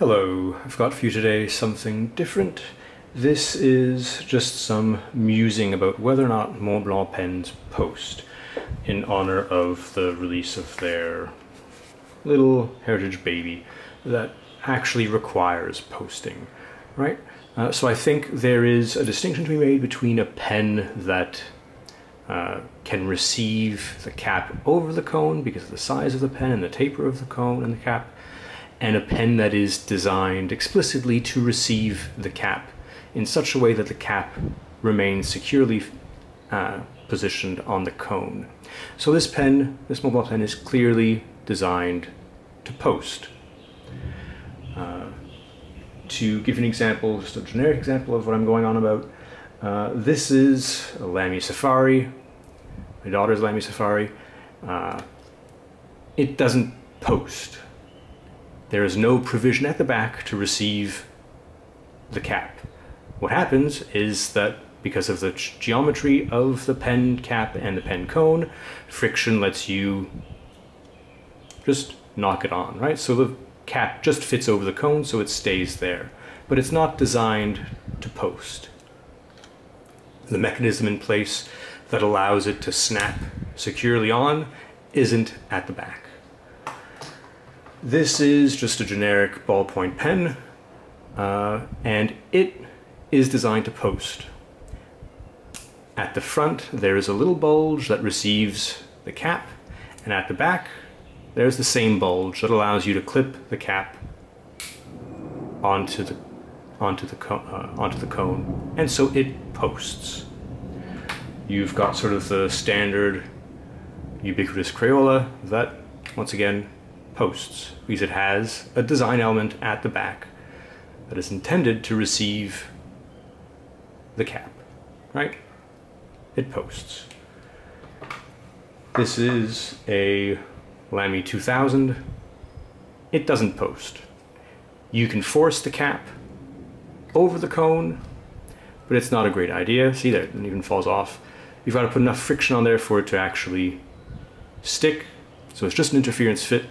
Hello, I've got for you today something different. This is just some musing about whether or not Montblanc pens post in honor of the release of their little heritage baby that actually requires posting, right? So I think there is a distinction to be made between a pen that can receive the cap over the cone because of the size of the pen and the taper of the cone and the cap, and a pen that is designed explicitly to receive the cap in such a way that the cap remains securely positioned on the cone. So this pen, this Montblanc pen, is clearly designed to post. To give an example, just a generic example of what I'm going on about, this is a Lamy Safari, my daughter's Lamy Safari. It doesn't post. There is no provision at the back to receive the cap. What happens is that because of the geometry of the pen cap and the pen cone, friction lets you just knock it on, right? So the cap just fits over the cone, so it stays there. But it's not designed to post. The mechanism in place that allows it to snap securely on isn't at the back. This is just a generic ballpoint pen, and it is designed to post. At the front, there is a little bulge that receives the cap, and at the back, there's the same bulge that allows you to clip the cap onto the cone, and so it posts. You've got sort of the standard ubiquitous Crayola that, once again, posts because it has a design element at the back that is intended to receive the cap, right? It posts. This is a Lamy 2000. It doesn't post. You can force the cap over the cone, but it's not a great idea. See there, it even falls off. You've got to put enough friction on there for it to actually stick. So it's just an interference fit.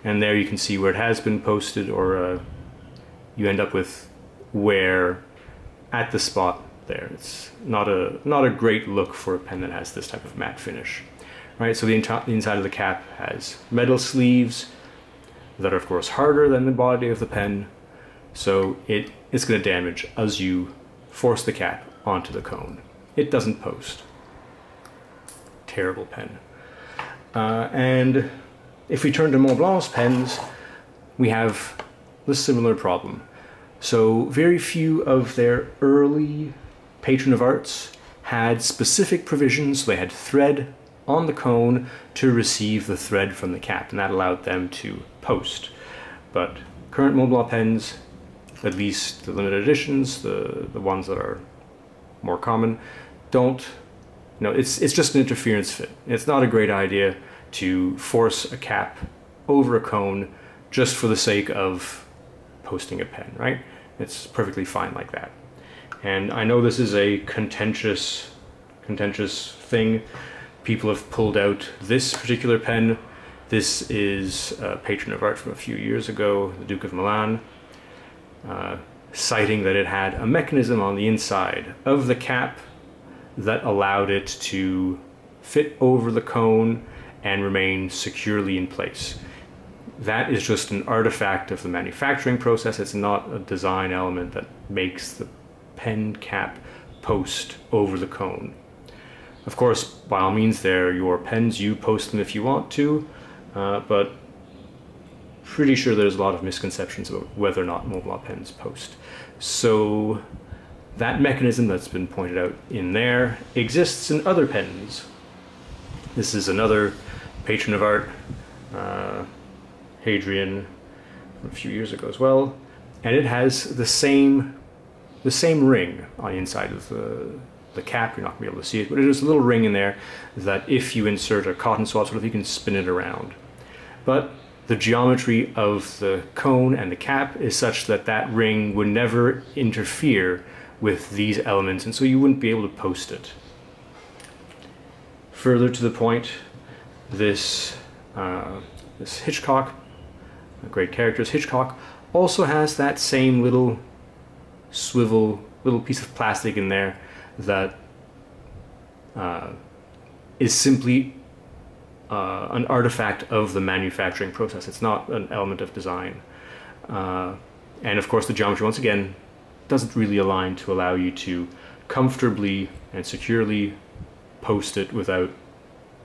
And there you can see where it has been posted, or you end up with wear at the spot there. It's not a great look for a pen that has this type of matte finish, right? So the inside of the cap has metal sleeves that are of course harder than the body of the pen, so it's going to damage as you force the cap onto the cone. It doesn't post. Terrible pen. And if we turn to Montblanc's pens, we have the similar problem. So very few of their early patron of arts had specific provisions. They had thread on the cone to receive the thread from the cap, and that allowed them to post. But current Montblanc pens, at least the limited editions, the ones that are more common, don't. No, it's just an interference fit. It's not a great idea to force a cap over a cone just for the sake of posting a pen, right? It's perfectly fine like that. And I know this is a contentious thing. People have pulled out this particular pen. This is a patron of art from a few years ago, the Duke of Milan, citing that it had a mechanism on the inside of the cap that allowed it to fit over the cone and remain securely in place. That is just an artifact of the manufacturing process. It's not a design element that makes the pen cap post over the cone. Of course, by all means, they're your pens. You post them if you want to, but pretty sure there's a lot of misconceptions about whether or not Montblanc pens post. So that mechanism that's been pointed out in there exists in other pens. This is another patron of art, Hadrian, from a few years ago as well, and it has the same ring on the inside of the cap. You're not going to be able to see it, but there's a little ring in there that if you insert a cotton swab sort of, you can spin it around. But the geometry of the cone and the cap is such that that ring would never interfere with these elements, and so you wouldn't be able to post it. Further to the point, this Hitchcock, a great character is Hitchcock, also has that same little swivel, little piece of plastic in there that is simply an artifact of the manufacturing process. It's not an element of design. And of course the geometry, once again, doesn't really align to allow you to comfortably and securely post it without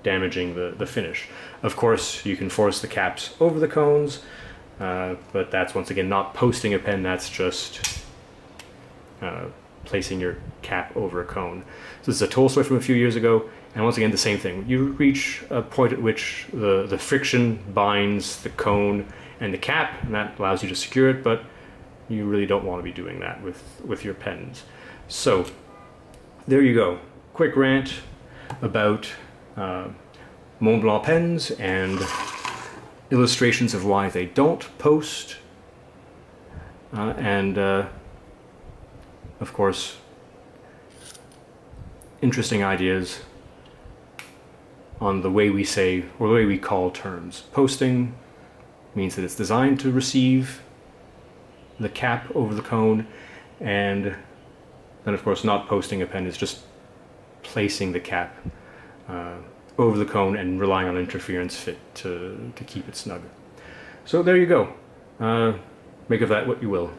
damaging the finish. Of course, you can force the caps over the cones, but that's once again not posting a pen, that's just placing your cap over a cone. So this is a Tolstoy from a few years ago, and once again the same thing. You reach a point at which the friction binds the cone and the cap, and that allows you to secure it, but you really don't want to be doing that with your pens. So there you go. Quick rant about Montblanc pens and illustrations of why they don't post, and of course interesting ideas on the way we say, or the way we call terms. Posting means that it's designed to receive the cap over the cone, and then of course not posting a pen is just placing the cap over the cone and relying on interference fit to keep it snug. So there you go. Make of that what you will.